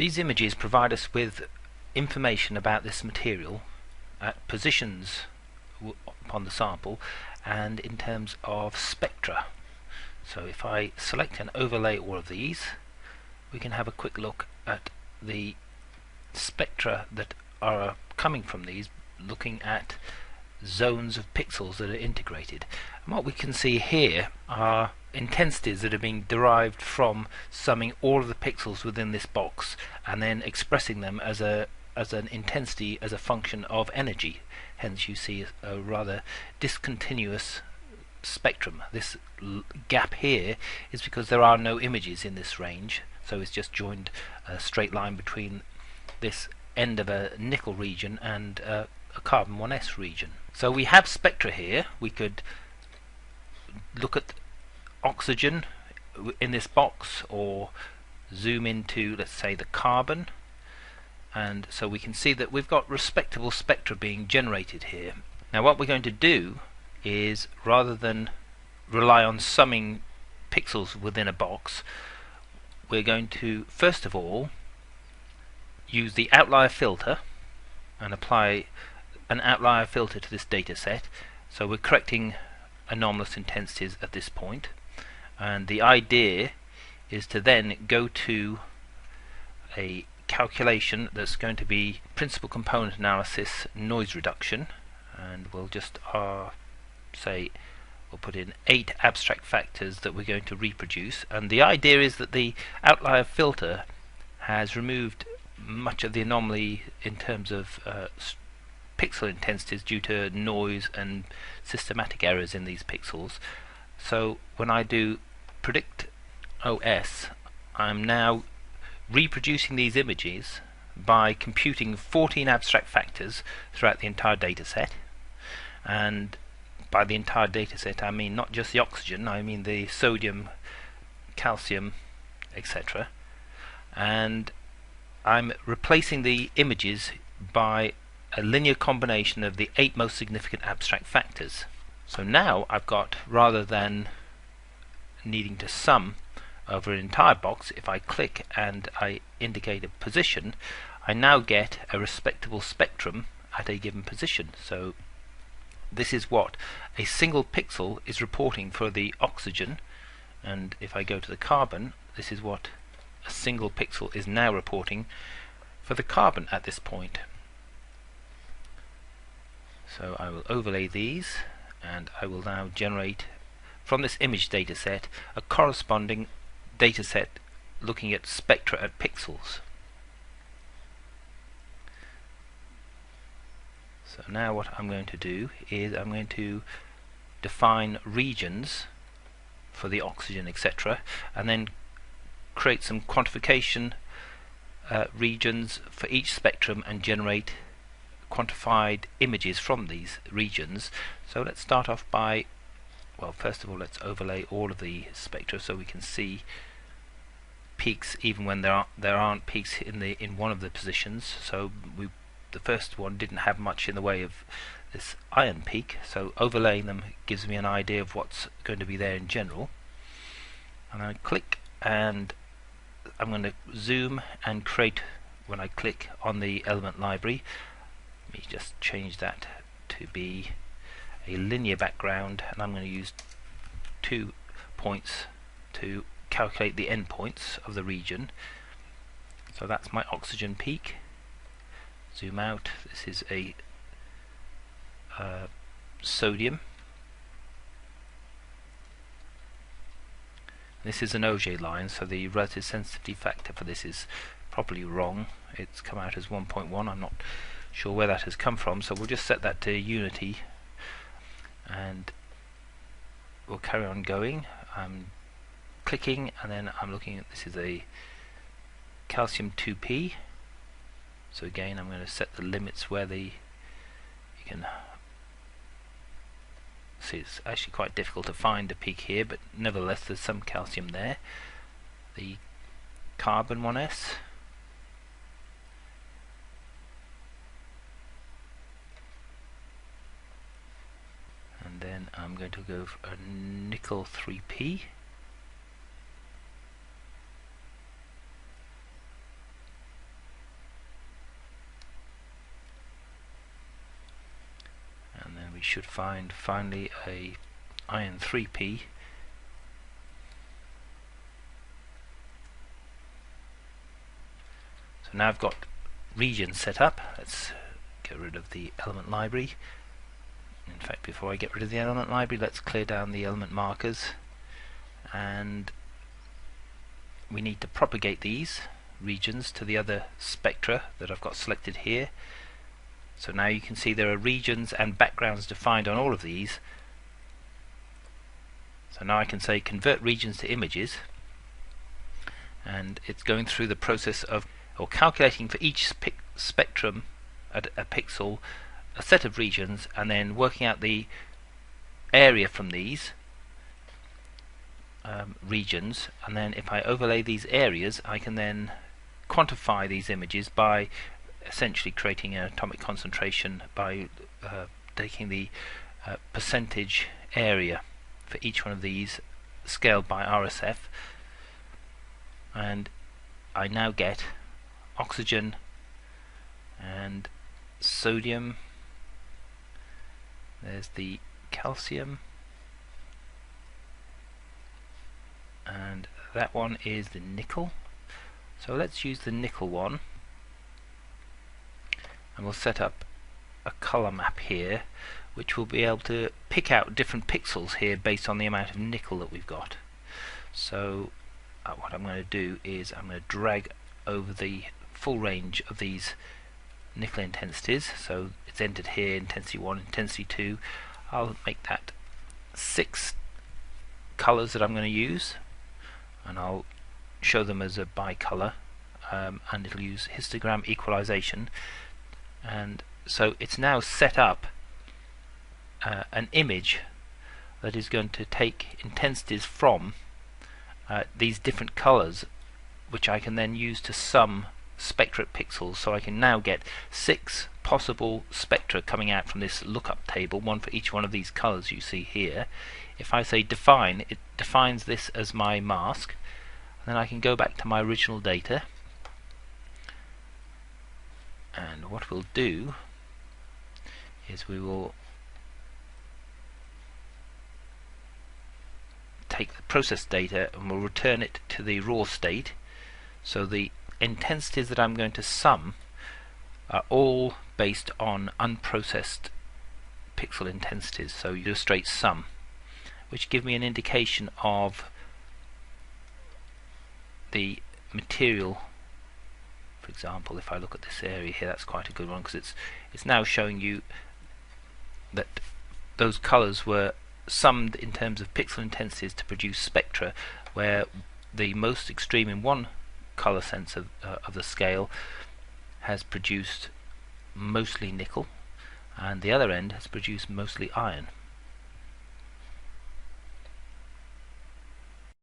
These images provide us with information about this material at positions upon the sample and in terms of spectra. So if I select and overlay all of these, we can have a quick look at the spectra that are coming from these, looking at zones of pixels that are integrated. And what we can see here are intensities that are being derived from summing all of the pixels within this box and then expressing them as an intensity as a function of energy. Hence you see a rather discontinuous spectrum. This gap here is because there are no images in this range, so it's just joined a straight line between this end of a nickel region and a carbon 1s region. So we have spectra here. We could look at oxygen in this box or zoom into, let's say, the carbon, and so we can see that we've got respectable spectra being generated here. Now what we're going to do is, rather than rely on summing pixels within a box, we're going to first of all use the outlier filter and apply an outlier filter to this data set. So we're correcting anomalous intensities at this point, and the idea is to then go to a calculation that's going to be principal component analysis noise reduction, and we'll just say we'll put in 8 abstract factors that we're going to reproduce, and the idea is that the outlier filter has removed much of the anomaly in terms of pixel intensities due to noise and systematic errors in these pixels. So when I do predict OS, I'm now reproducing these images by computing 14 abstract factors throughout the entire data set. And by the entire data set I mean not just the oxygen, I mean the sodium, calcium, etc. And I'm replacing the images by a linear combination of the 8 most significant abstract factors. So now I've got, rather than needing to sum over an entire box, if I click and I indicate a position, I now get a respectable spectrum at a given position. So this is what a single pixel is reporting for the oxygen, and if I go to the carbon, this is what a single pixel is now reporting for the carbon at this point. So I will overlay these, and I will now generate from this image data set a corresponding data set looking at spectra at pixels. So now what I'm going to do is I'm going to define regions for the oxygen, etc., and then create some quantification regions for each spectrum and generate quantified images from these regions. So let's start off by, well, first of all let's overlay all of the spectra so we can see peaks even when there aren't peaks in one of the positions. So the first one didn't have much in the way of this iron peak, so overlaying them gives me an idea of what's going to be there in general. And I click and I'm going to zoom and create, when I click on the element library, let me just change that to be a linear background, and I'm going to use 2 points to calculate the endpoints of the region. So that's my oxygen peak. Zoom out, this is a sodium. This is an Auger line, so the relative sensitivity factor for this is probably wrong. It's come out as 1.1. I'm not sure where that has come from, so we'll just set that to unity and we'll carry on going. I'm clicking and then I'm looking at, this is a calcium 2p, so again I'm going to set the limits where you can see it's actually quite difficult to find a peak here, but nevertheless there's some calcium there. The carbon 1s, and then I'm going to go for a nickel 3p. we should find finally a iron 3p. So now I've got regions set up. Let's get rid of the element library. In fact, before I get rid of the element library, let's clear down the element markers, and we need to propagate these regions to the other spectra that I've got selected here. So now you can see there are regions and backgrounds defined on all of these. So now I can say convert regions to images, and it's going through the process of calculating for each spectrum at a pixel a set of regions, and then working out the area from these regions, and then if I overlay these areas I can then quantify these images by essentially creating an atomic concentration by taking the percentage area for each one of these scaled by RSF, and I now get oxygen and sodium. There's the calcium, and that one is the nickel. So let's use the nickel one, and we'll set up a color map here which will be able to pick out different pixels here based on the amount of nickel that we've got. So what I'm going to do is I'm going to drag over the full range of these nickel intensities. So it's entered here, intensity 1, intensity 2. I'll make that 6 colors that I'm going to use, and I'll show them as a bicolor, and it'll use histogram equalization. And so it's now set up an image that is going to take intensities from these different colors, which I can then use to sum spectra pixels. So I can now get 6 possible spectra coming out from this lookup table, one for each one of these colors you see here. If I say define, it defines this as my mask. Then I can go back to my original data, and what we'll do is we will take the process data and we'll return it to the raw state. So the intensities that I'm going to sum are all based on unprocessed pixel intensities. So you do a straight sum, which give me an indication of the material. For example, if I look at this area here, that's quite a good one, because it's now showing you that those colors were summed in terms of pixel intensities to produce spectra, where the most extreme in one color sense of the scale has produced mostly nickel, and the other end has produced mostly iron.